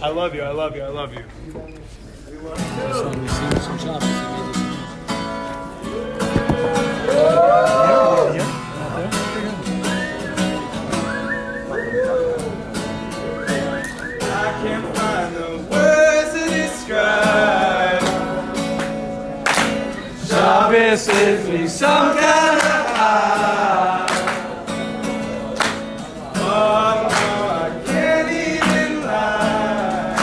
I love you, I love you, I love you. I can't find the words to describe. Shabbos gives me some kind of high. Oh no, I can't even lie.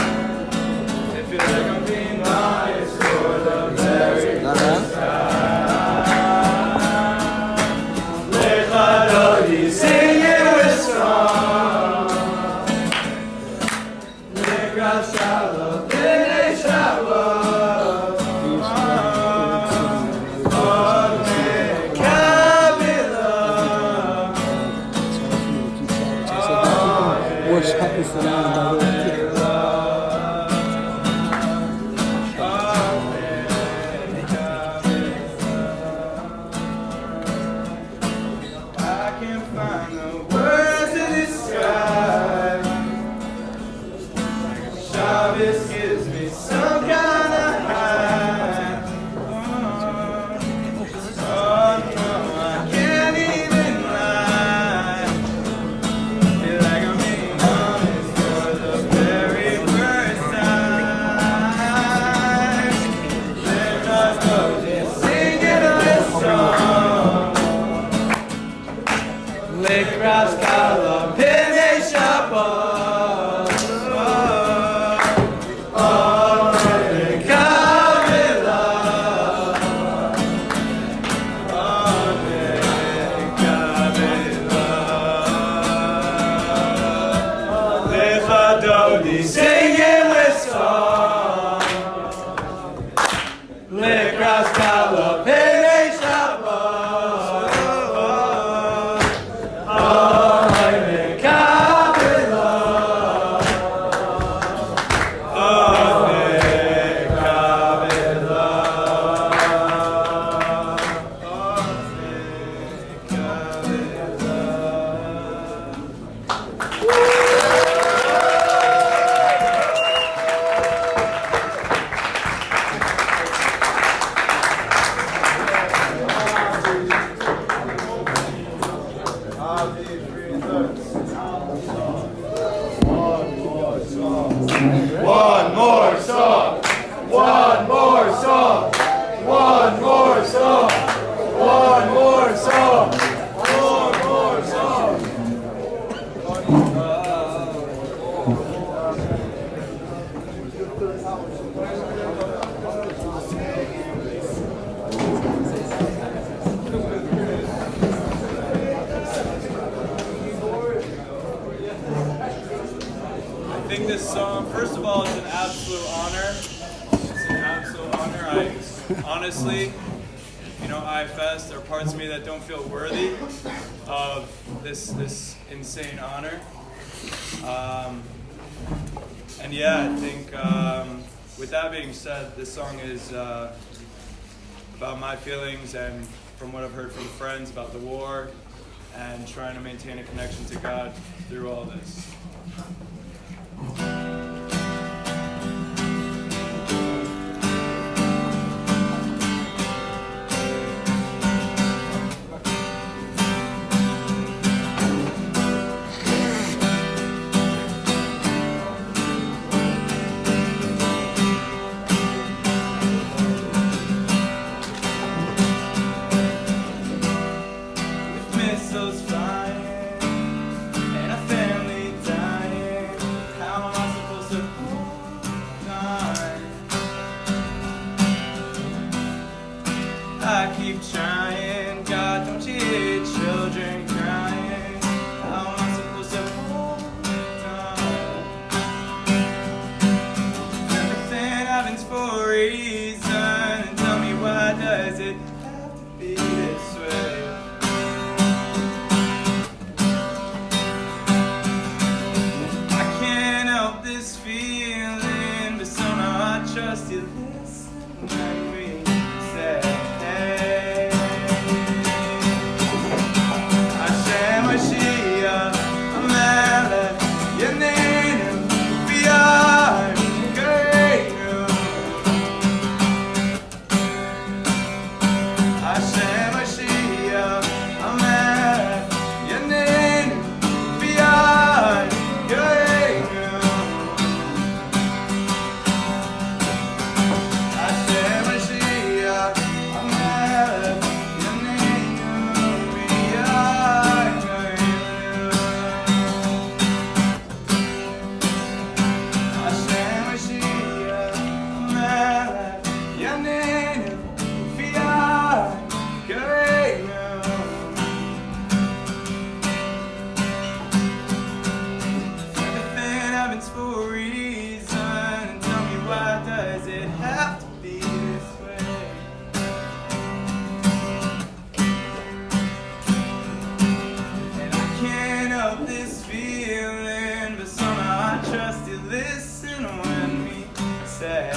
It feels like I'm being honest for the very first time. Lechadodi singing with song. Shalom, B'nai Shabbat. Amen. Kabbalah. I can't find the words to describe. Shabbos gives me some kind of high. Oh no, I can't even lie. Feel like I'm being honest for the very first time. Let us go just singing this song. Lekras Kala B'nai Shabbat. Singing with song, Lekras Kala B'nai Shabbat. Amen. Kabbalah. Amen. Kabbalah. Amen. Kabbalah. One more song, one more song, one more song, one more song, one more song. I think this song, first of all, is an absolute honor. It's an absolute honor. Honestly, IFS, there are parts of me that don't feel worthy of this insane honor. And yeah, I think with that being said, this song is about my feelings and from what I've heard from friends about the war and trying to maintain a connection to God through all this. Missiles flying and a family dying. How am I supposed to hold on? I keep trying, God, don't you hear children crying? How am I supposed to hold on? Everything happens for a reason. Tell me, why does it have to be this way? This feeling, but somehow I trust you. Listen when we say, hey, Hashem Mashiach, Amelech, Yeneinu, no reason. Tell me, why does it have to be this way? And I can't help this feeling, but somehow I trust you. Listen when we say,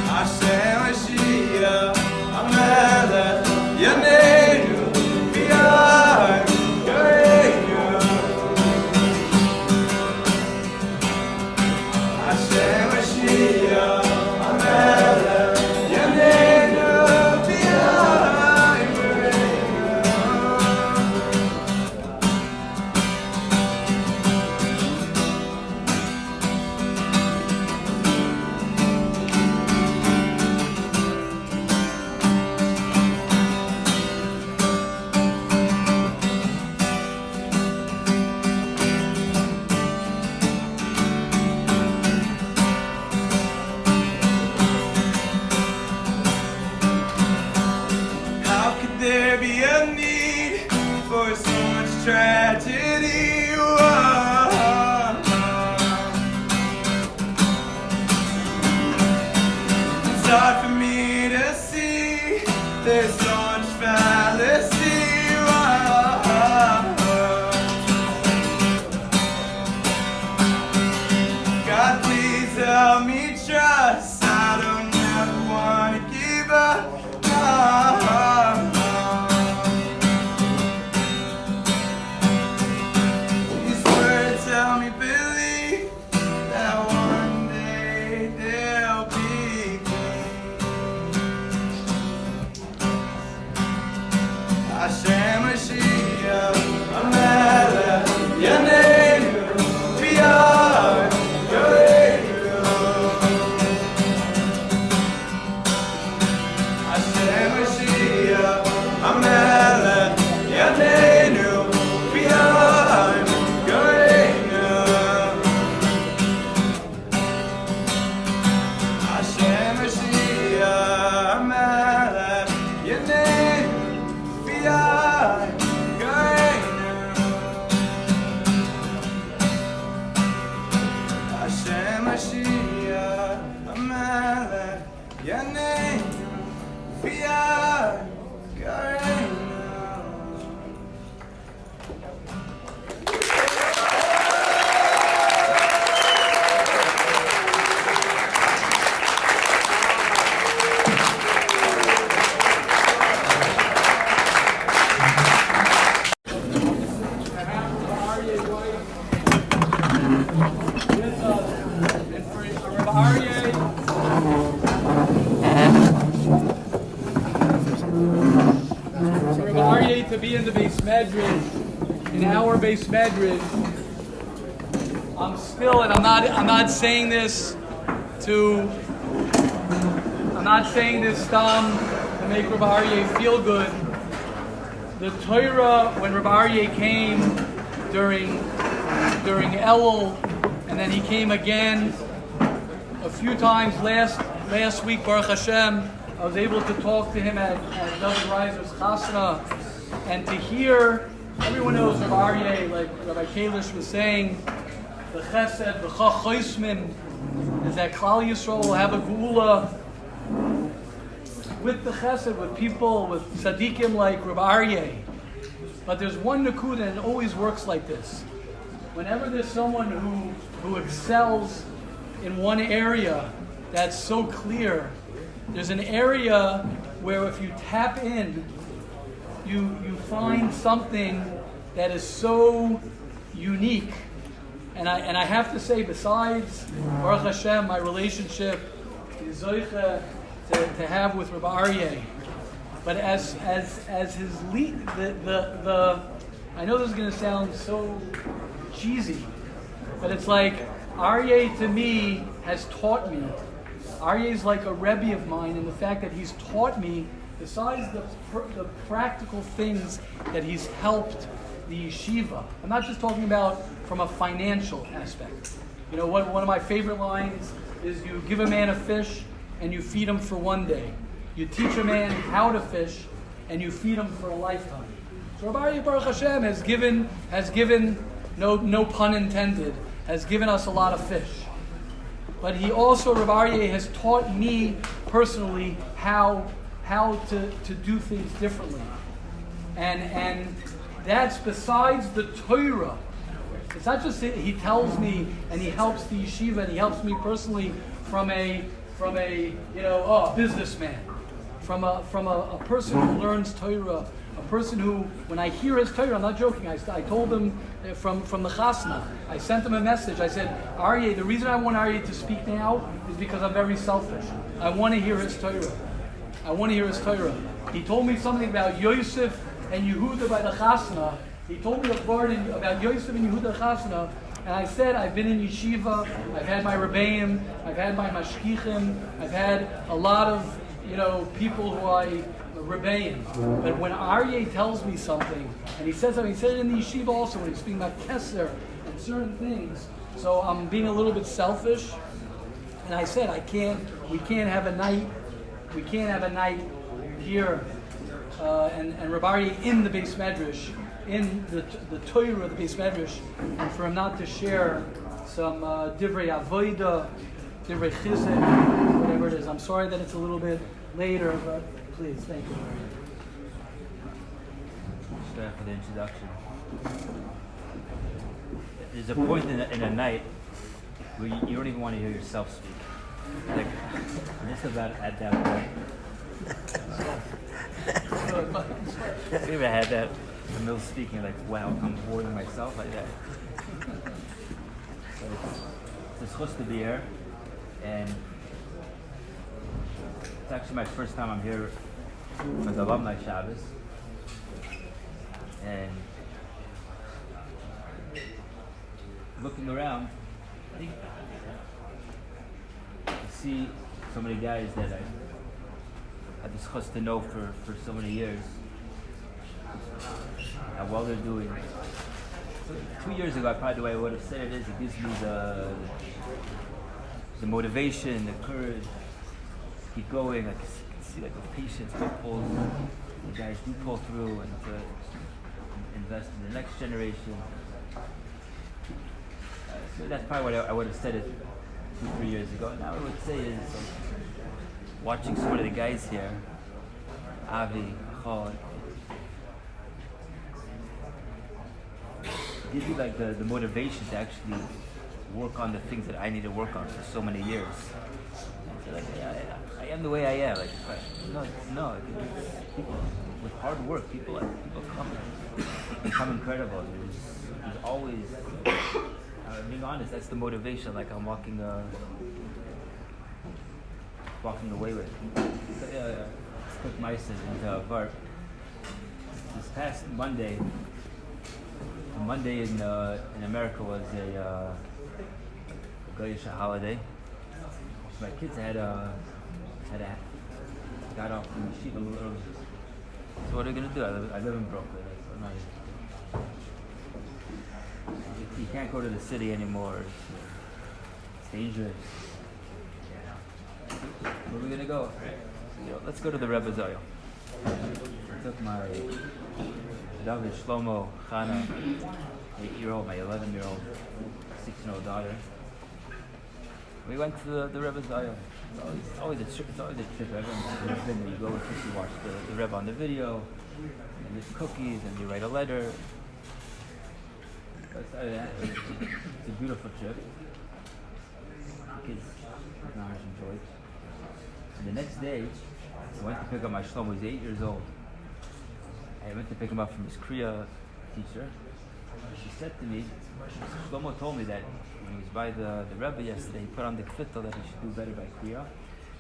Hashem Mashiach, Amelech, Yaneinu, B'yar, Yareinu. Hashem Mashiach, Amelech, Yaneinu, B'yar, Yareinu. How could there be a need for so much tragedy? Whoa. It's hard for me to see. There's so much fallacy. Whoa. God, please help me trust. I don't ever want to give up. These words help me believe that one day they'll be Hashem Mashiach, Amelech, Yaneinu, B'yar, Yareinu. Hashem Mashiach, Amelech, Yaneinu, B'yar, Yareinu. Hashem Mashiach, Amelech, Yaneinu, B'yar, Yareinu. Hashem Mashiach, Amelech, Yaneinu, B'yar, Yareinu. Aryeh to be in the Beis Medrash, in our Beis Medrash. I'm still, and I'm not saying this to make Rabbi Aryeh feel good. The Torah, when Rabbi Aryeh came during Elul, and then he came again a few times last week, Baruch Hashem, I was able to talk to him at David Reiser's Chasna, and to hear, everyone knows Rabbi Aryeh, like Rabbi Kalish was saying, the Chesed, the Choismin, is that Klal Yisrael will have a Geula with the Chesed, with people, with tzaddikim like Rabbi Aryeh. But there's one Nakuda, and it always works like this. Whenever there's someone who excels in one area that's so clear, there's an area where if you tap in, you find something that is so unique. And I have to say, besides Baruch Hashem, my relationship is zoiche to have with Rabbi Aryeh, but as his lead, the I know this is going to sound so cheesy, but it's like Aryeh to me has taught me. Aryeh is like a Rebbe of mine in the fact that he's taught me, besides the practical things that he's helped the yeshiva. I'm not just talking about from a financial aspect. You know, one of my favorite lines is, you give a man a fish and you feed him for one day. You teach a man how to fish and you feed him for a lifetime. So Rabbi Aryeh Baruch Hashem has given no pun intended, has given us a lot of fish. But he also, Rabbi Aryeh, has taught me personally how to do things differently. And that's besides the Torah. It's not just he tells me and he helps the yeshiva and he helps me personally from a businessman, from a person who learns Torah, a person who, when I hear his Torah, I'm not joking, I told him from the chasna, I sent him a message, I said, Aryeh, the reason I want Aryeh to speak now is because I'm very selfish. I want to hear his Torah. I want to hear his Torah. He told me something about Yosef and Yehuda by the chasna. He told me about Yosef and Yehuda chasna, and I said, I've been in yeshiva, I've had my rebbeim, I've had my mashkichim, I've had a lot of people who I rebbeim. But when Aryeh tells me something, and he said something, he said it in the yeshiva also when he's speaking about Keser and certain things. So I'm being a little bit selfish, and I said we can't have a night here, and Rabbi Aryeh in the Beis Medrash, in the Torah of the Beis Medrash, and for him not to share some divrei avoda, divrei chizek, whatever it is. I'm sorry that it's a little bit later, but please, thank you. Thanks for the introduction. There's a point in a night where you don't even want to hear yourself speak. Like, just about at that point. Have you ever had that? In the middle of speaking, like, wow, I'm boring myself like that. So it's supposed to be here, and it's actually my first time I'm here for the alumni Shabbos, and looking around, I think I see so many guys that I had the chus to know for so many years. How well they're doing. So 2 years ago, probably the way I would have said it is, it gives me the motivation, the courage to keep going. I can see like the patience, the guys do pull through and to invest in the next generation. So that's probably what I would have said it 2-3 years ago. Now I would say is watching some of the guys here, Avi, Chol, gives you like the motivation to actually work on the things that I need to work on for so many years. And so like, I am the way I am. Like, no, people with hard work, people become incredible. There's always, being honest, that's the motivation. Like I'm walking away with. So, quick Weiss into Varp. This past Monday in America was a Kalish holiday. My kids got off from Yeshiva a little early. So what are they gonna do? I live in Brooklyn. You can't go to the city anymore. It's dangerous. Where are we gonna go? Let's go to the Rebbe Zoyel. I took my David, Shlomo, Chana, 8-year-old, my 11-year-old, 6-year-old daughter. We went to the Rebbe Zoyel. It's always a trip. Everyone's been there. You go and you watch the Rebbe on the video, and there's cookies, and you write a letter. It's a beautiful trip. The kids enjoyed. And the next day, I went to pick up my Shlomo. He's 8 years old. I went to pick him up from his Kriya teacher. She said to me, Shlomo told me that when he was by the Rebbe yesterday, he put on the kvittel that he should do better by Kriya,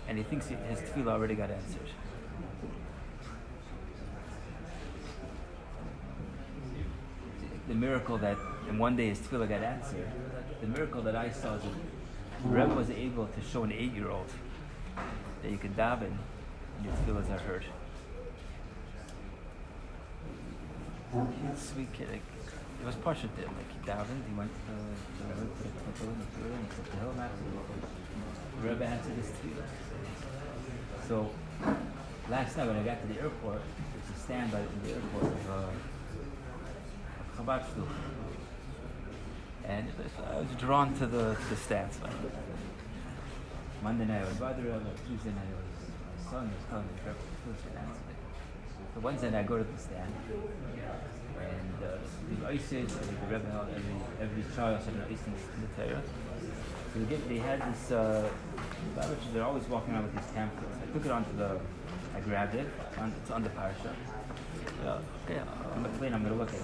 and he thinks his tefillah already got answered. The miracle that in one day his tefillah got answered, the miracle that I saw is that the Rebbe was able to show an 8-year-old that you can daven and your tefillahs are heard. Sweet kid, like, it was partial to him. Like he davened, he went to the Rebbe, put a tefillah in the Torah, and he took the hill mat. The Rebbe answered his tefillah. So last night when I got to the airport, there's a stand by the airport of Chabad Shluch. I was drawn to the stance. Like, Monday night I was Badr, Tuesday night my son was telling me the stance. So Wednesday night I go to the stand, and the Isis, the Rebbe held every child had an Isis in the Torah. So they had this, they're always walking around with these pamphlets. I took it I grabbed it, it's on the parasha. Okay, on the plane I'm going to look at it.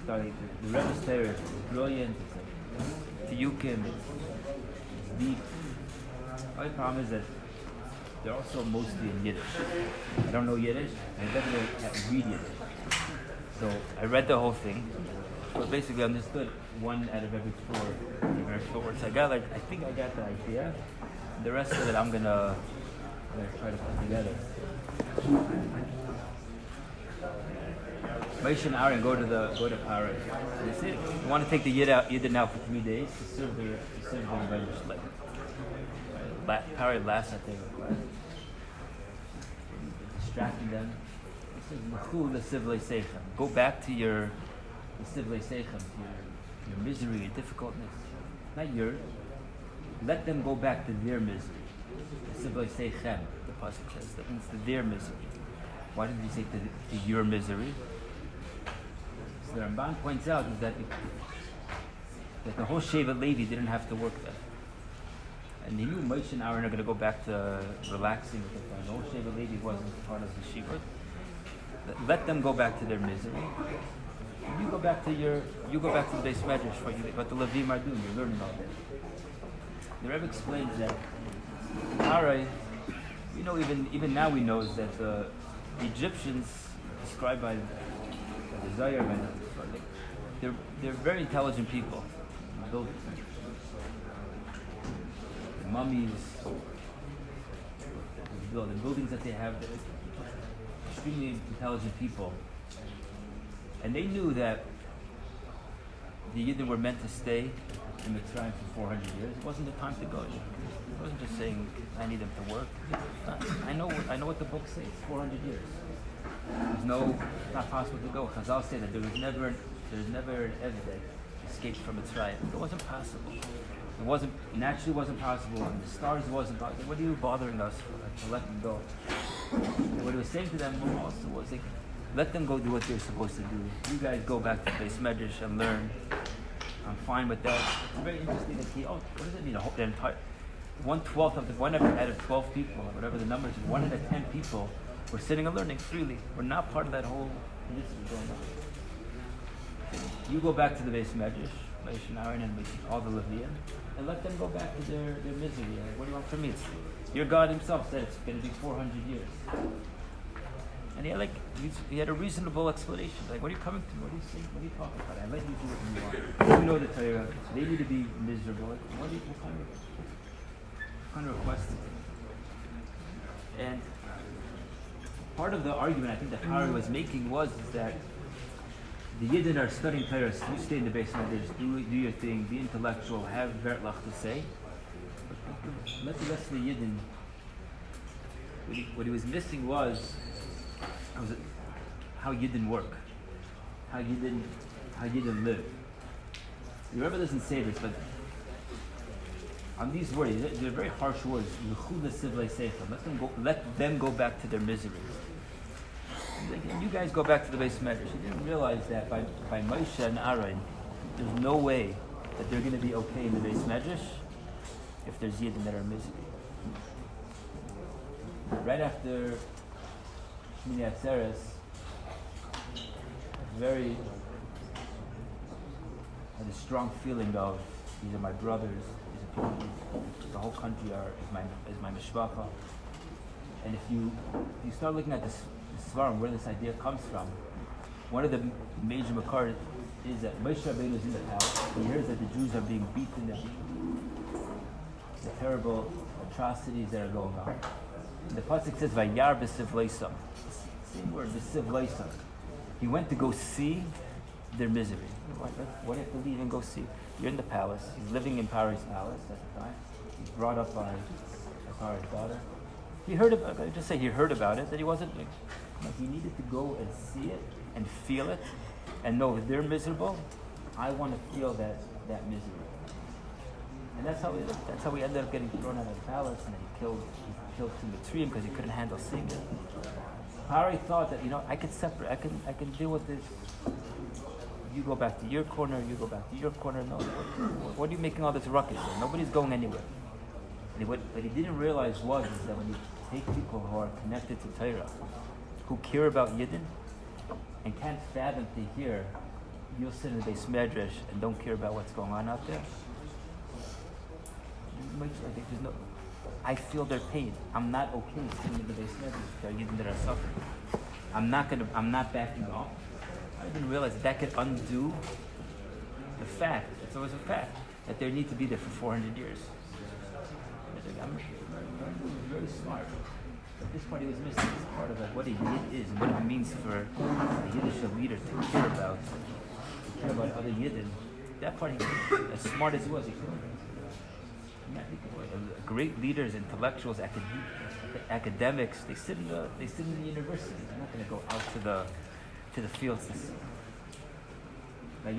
The Rebbe's Torah is brilliant, it's Tiyukim, it's deep. The only problem is that they're also mostly in Yiddish. I don't know Yiddish, and I definitely can't read Yiddish. So I read the whole thing, but basically understood one out of every four words. I think I got the idea. The rest of it I'm gonna try to put together. Weiss and Aryeh go to Aryeh. They say you want to take the Yid now for 3 days to serve their Rebbe's like. Aryeh laughs at their request. Distracting them. He says, the civilization. Go back to your civilization, to your misery, your difficultness. Not yours. Let them go back to their misery. The civilization, the pasuk says. That means to their misery. Why did he say to your misery? So the Ramban points out is that the whole Shevet Levi didn't have to work there. And he knew Moshe and Aaron are going to go back to relaxing with the fun. The whole Shevet Levi wasn't part of the Yeshiva. Let them go back to their misery. You go back to the base medrash for you. What the Levim are doing, you're learning all that. The Rebbe explains that Aryeh, even now we know is that the Egyptians, described by the Zohar, they're very intelligent people. The mummies, the buildings that they have, they're extremely intelligent people. And they knew that the Yidden were meant to stay in Mitzrayim for 400 years. It wasn't the time to go. It wasn't just saying, I need them to work. I know what the book says, 400 years. It's not possible to go. Chazal say that there's never an Eved that escaped from Mitzrayim. It wasn't possible. It naturally wasn't possible, and the stars wasn't possible. What are you bothering us for? To let them go. And what he was saying to them also was like, let them go do what they're supposed to do. You guys go back to base medrash and learn. I'm fine with that. It's very interesting that what does it mean? The entire 1/12 of one out of 12 people, or whatever the numbers, 1 out of 10 people were sitting and learning freely. We're not part of that whole initiative going on. You go back to the base medrash, Weiss and Aryeh and all the Levian, and let them go back to their misery. What do you want from me? Your God Himself said it's going to be 400 years. And he had a reasonable explanation. Like, what are you coming to? What are you saying? What are you talking about? I let you do what you want. You know the Torah. They need to be miserable. What kind of request is it? And part of the argument I think that Aryeh was making was that the Yidden are studying Torah. You stay in the basement. Do your thing. Be intellectual. Have vertlach to say. But let the rest of the Yidden. What he was missing was how Yidden work, how Yidden live. The Rebbe doesn't say this, but on these words, they're very harsh words. Let them go back to their misery. And you guys go back to the base medrash. You didn't realize that by Moshe and Aryeh, there's no way that they're going to be okay in the base medrash if there's Yidden that are in misery. Right after Shmini Atzeres, had a strong feeling of these are my brothers, these are people, the whole country is my mishpacha. And if you start looking at this svarim, where this idea comes from, one of the major makar is that Moshe Rabbeinu is in the palace. He hears that the Jews are being beaten, the terrible atrocities that are going on. And the pasuk says, "Vayar b'sivleisam." Same word, b'sivleisam. He went to go see their misery. What do you have to leave and go see? You're in the palace. He's living in Paro's palace at the time. He's brought up by Paro's daughter. He heard about it. That he wasn't. He needed to go and see it and feel it, and know if they're miserable, I want to feel that misery. And that's how he ended up getting thrown out of the palace, and then he killed 2 Mitzrayim because he couldn't handle seeing it. Pari thought that, I could separate, I can deal with this. You go back to your corner, you go back to your corner. No, what are you making all this ruckus for? Nobody's going anywhere. And what he didn't realize is that when you take people who are connected to Torah, who care about Yidden, and can't fathom to hear, you'll sit in the Beis Medrash and don't care about what's going on out there. I feel their pain. I'm not okay sitting in the Beis Medrash. There are Yidden that are suffering. I'm not backing off. I didn't realize that could undo the fact. It's always a fact that they need to be there for 400 years. I'm very smart. But this part he was missing. This part of what a Yid is and what it means for a Yiddish leader to care about other Yidden. That part, as smart as he was, he couldn't. Great leaders, intellectuals, academics, they sit in the university. They're not going to go out to the fields to see. We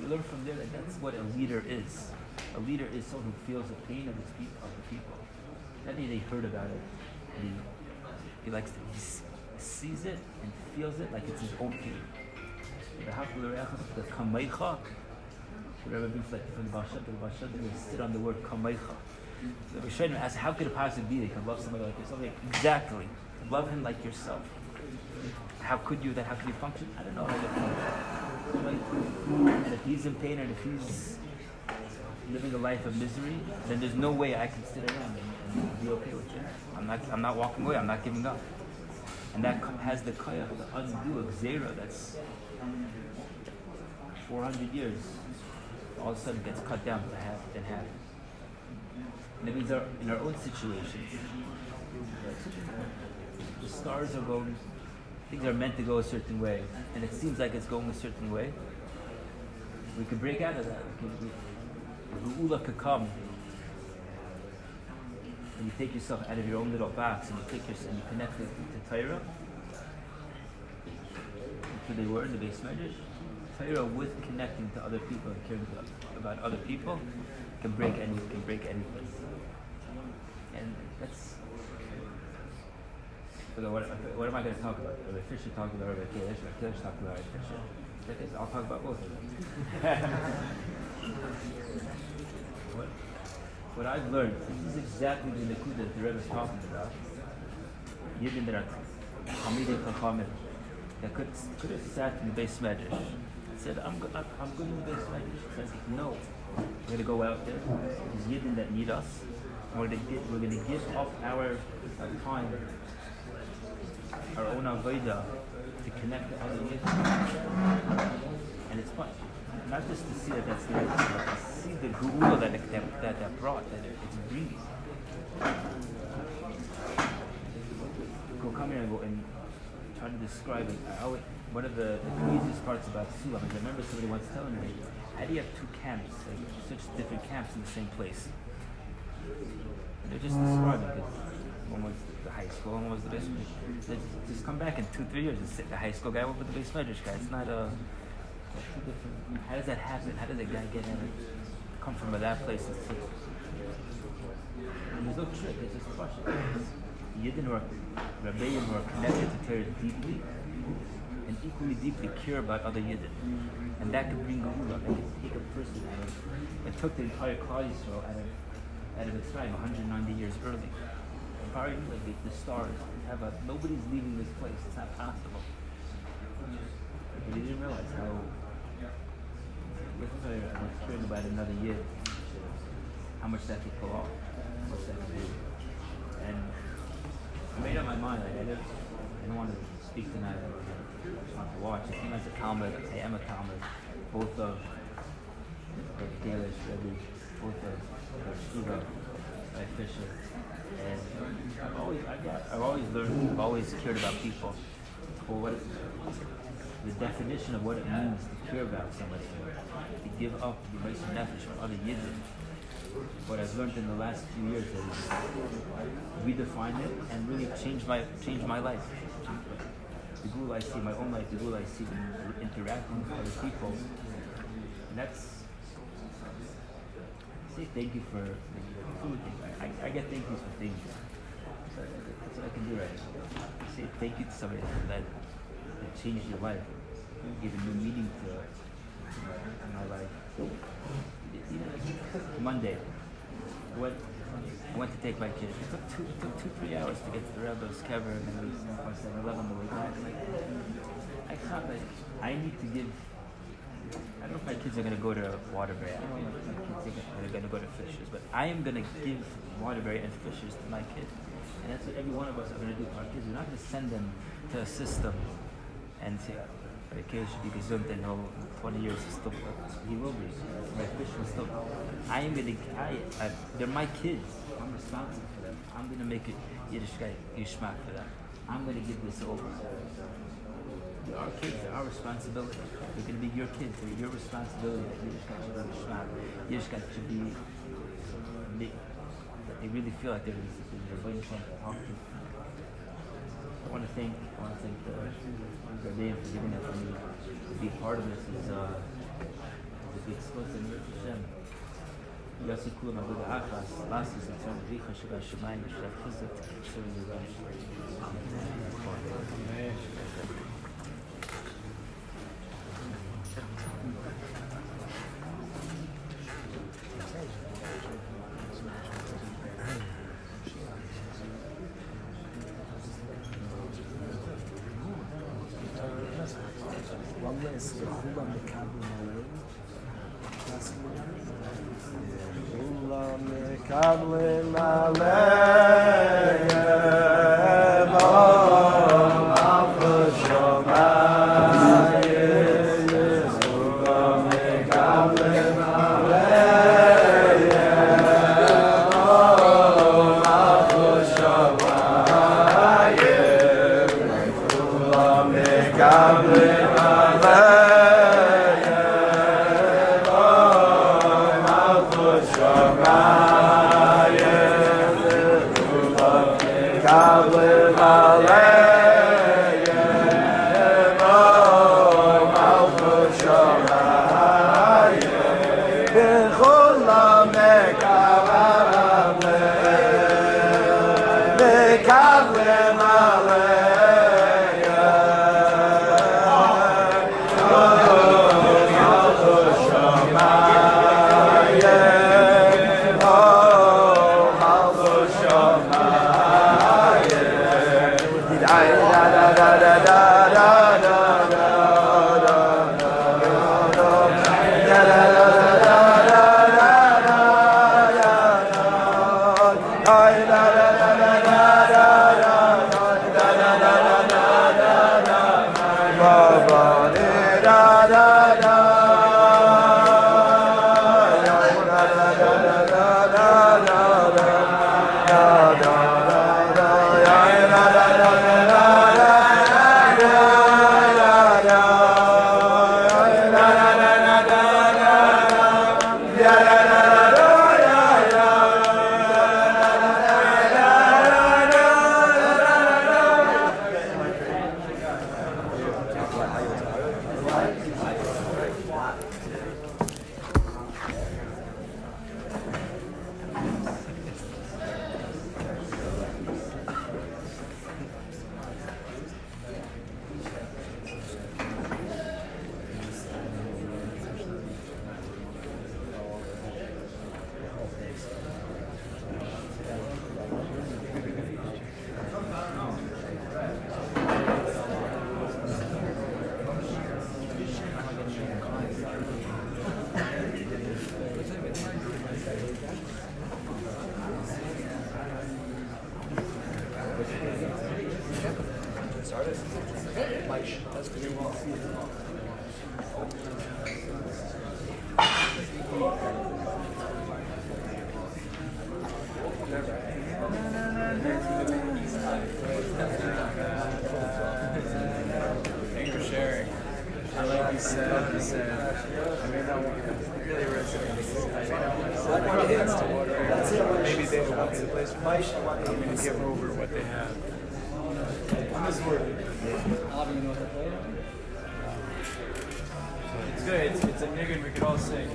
learn from there that that's what a leader is. A leader is someone who feels the pain of the people. That day they heard about it. And he sees it and feels it like it's his own pain. The kamecha. Whatever means like from the Baal Shem Tov, they sit on the word kamecha. So the Rishonim asked, how could it possibly be that you can love somebody like yourself? Exactly. Love him like yourself. How could you that? How can you function? I don't know how to function. And if he's in pain and if he's living a life of misery, then there's no way I can sit around and be okay with it. I'm not walking away. I'm not giving up. And that has the koyach to undo a gzeira that's 400 years. All of a sudden gets cut down to half and half. And that means in our own situations, the stars are going, things are meant to go a certain way, and it seems like it's going a certain way. We could break out of that. Ru'ula could come, and you take yourself out of your own little box, and you connect it to Torah. That's what they were in the Beis Medrash. Torah with connecting to other people and caring about other people can break anything. And that's what am I going to talk about? Rabbi Fischer talked about Rabbi Kalish. Rabbi Kalish talked about Rabbi Fischer. I'll talk about both of them. What I've learned, this is exactly the Nakuda that the Rebbe is talking about. Yidden that are Hamidei Chachamim that could have sat in the Beis Medrash. Said, I'm going to the Beis Medrash. He says, no, we're going to go out there. There's Yidden that need us. And we're going to give up our time, our own avodah, to connect to other Yidden. And it's fun. Not just to see that that's the right thing, but to see the geula that brought, that it's bringing. Go come here and go and try to describe it. One of the craziest parts about Sulam is I remember somebody once telling me, how do you have 2 camps, like such different camps in the same place? And they're just describing it. One was the high school, one was the Beis Medrash. They just come back in 2-3 years and sit the high school guy over the Beis Medrash guy. It's not a... How does that happen? How does a guy get in, come from that place and sit? And there's no trick, it's just question. Yidden or Rabbeim who are connected to Torah deeply and equally deeply care about other Yidden. And that can bring geula. That can take a person out of, it took the entire Klal Yisrael out of its time 190 years early. And probably like the stars have nobody's leaving this place. It's not possible. But he didn't realize how. I was hearing about another year, how much that could pull off, how much that could do. And I made up my mind, I don't want to speak tonight, I just want to watch. I came as a Talmud, I am a Talmud, both of Rabbi Kalish, both of Yeshiva, Rabbi Fischer. And I've always learned, I've always cared about people. For the definition of what it means to care about somebody, to give up the Weiss nefesh for other Yidden. What I've learned in the last few years is redefine it and really change my life. The geula I see, my own life, the geula I see when interacting with other people, And that's, say thank you for food. I get thank yous for things. So that's what I can do right now. Say thank you to somebody that changed your life, gave a new meaning to my life. Monday, I went to take my kid. It took 2-3 hours to get to the Rebbe's kever, and then we went on 7-Eleven on the way back. I thought that I need to give. I don't know if my kids are going to go to Waterbury. I don't know if my kids are going to go to Fisher's, but I am going to give Waterbury and Fisher's to my kids. And that's what every one of us are going to do for our kids. We're not going to send them to a system and say, my kid should be gesund and he'll 20 years is still, he will be. My Fisher will still. I am going to, they're my kids. I'm responsible for them. I'm going to make it Yiddishkeit, Yishmak for them. I'm going to give this over. Our kids are our responsibility. They're going to be your kids. They're your responsibility. That Yiddishkeit should be Yishmak. Yiddishkeit should be, that they really feel like they're going to talk to. I want to thank the Rebbe for giving that for me. To be part of this is a big split in Hashem. Yossi Kulam Abu Achas, last is in terms of Richa Shabbat Shemayim, Shabbat Chizuk, serving the Rebbe. good. It's a niggun we could all sing.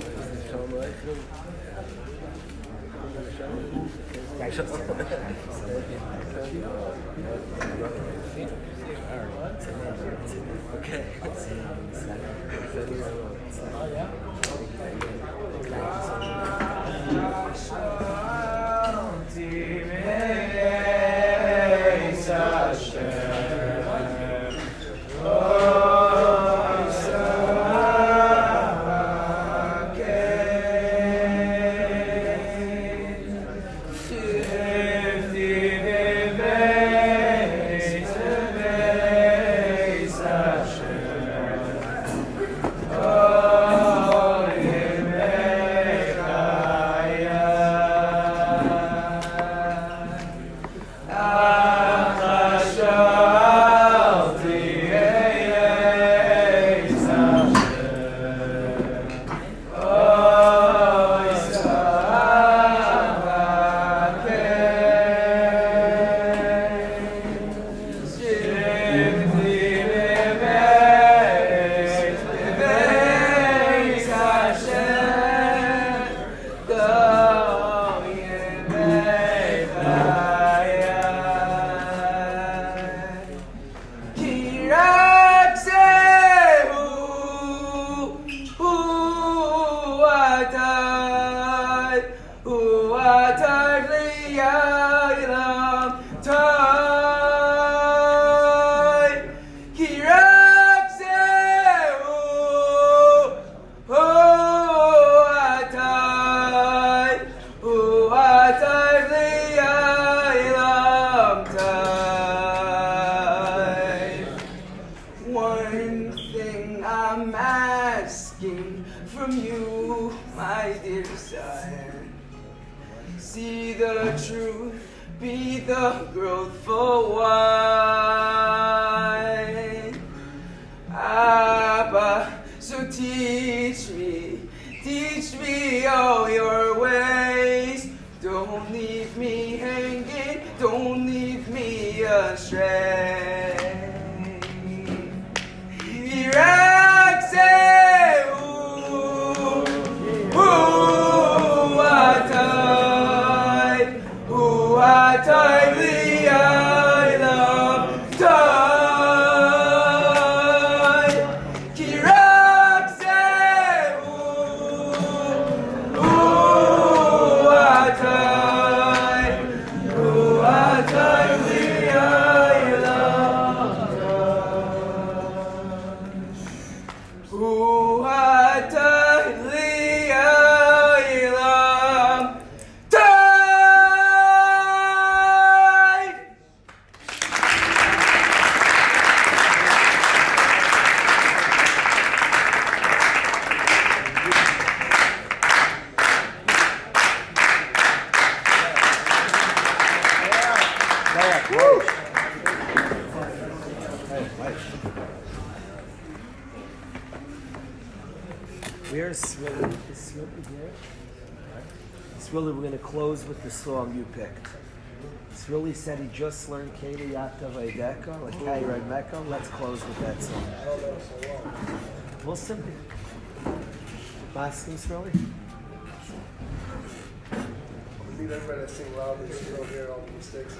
Okay. Oh, yeah? We're going to close with the song you picked. Swilly said he just learned Keli Yata Vaideka, like Kaira and Mecca. Let's close with that song. We'll simply. Masking Swilly? We need everybody to sing loudly so you don't hear all the mistakes.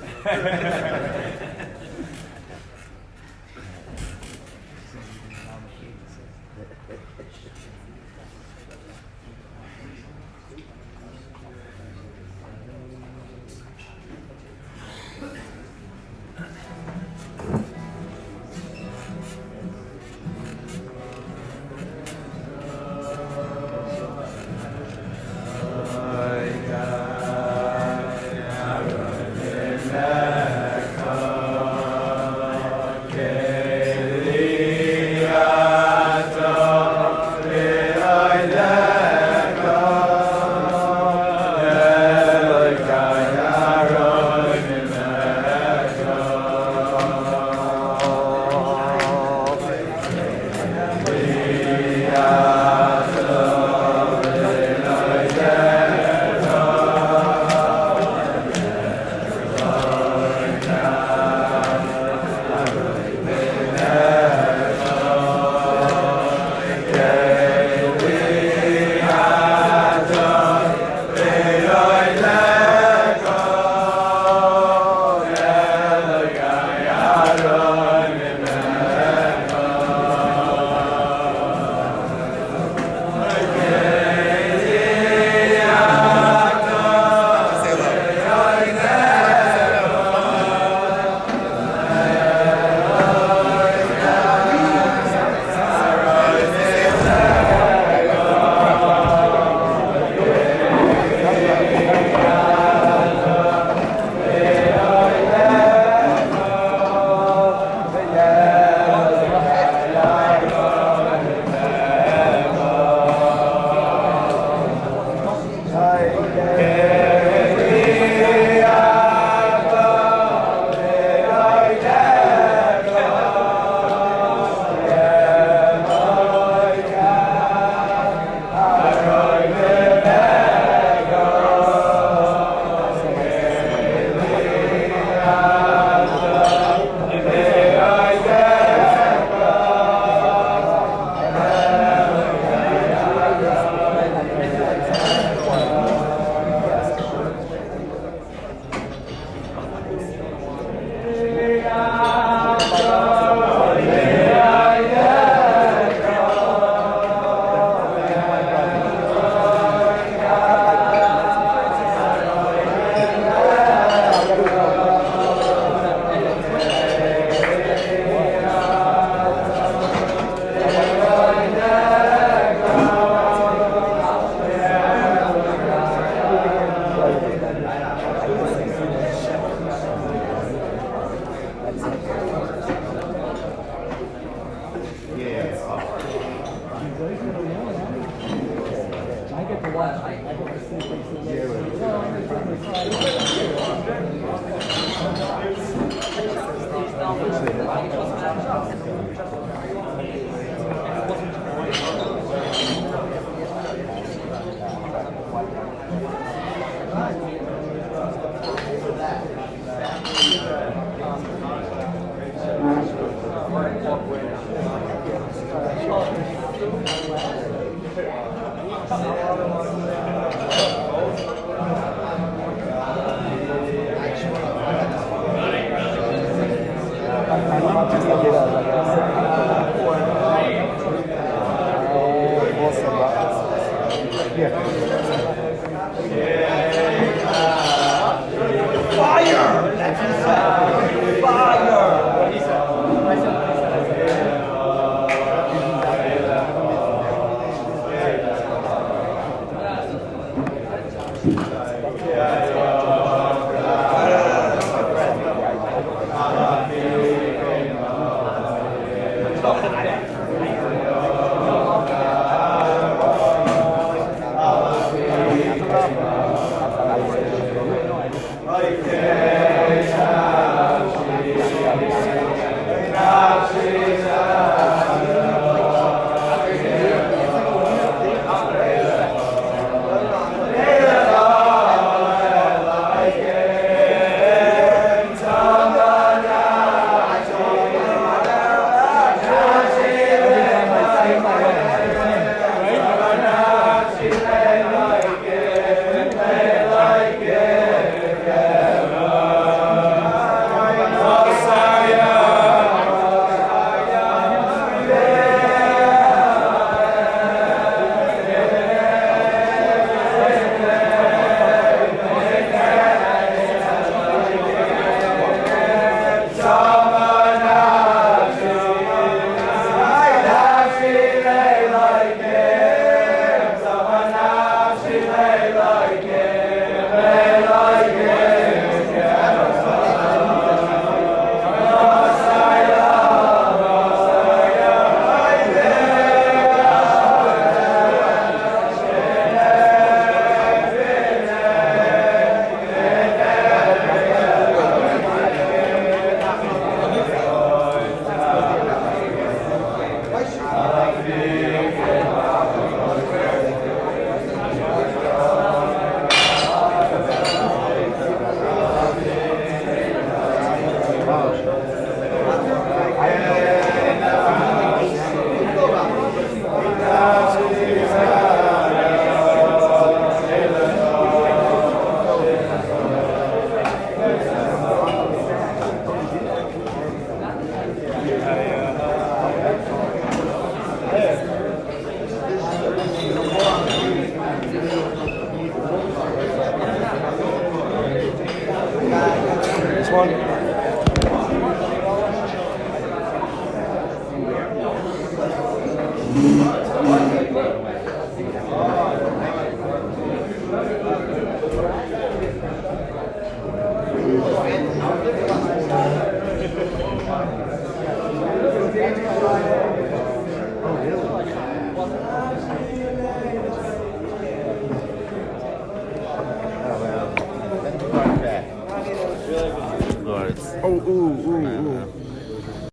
one.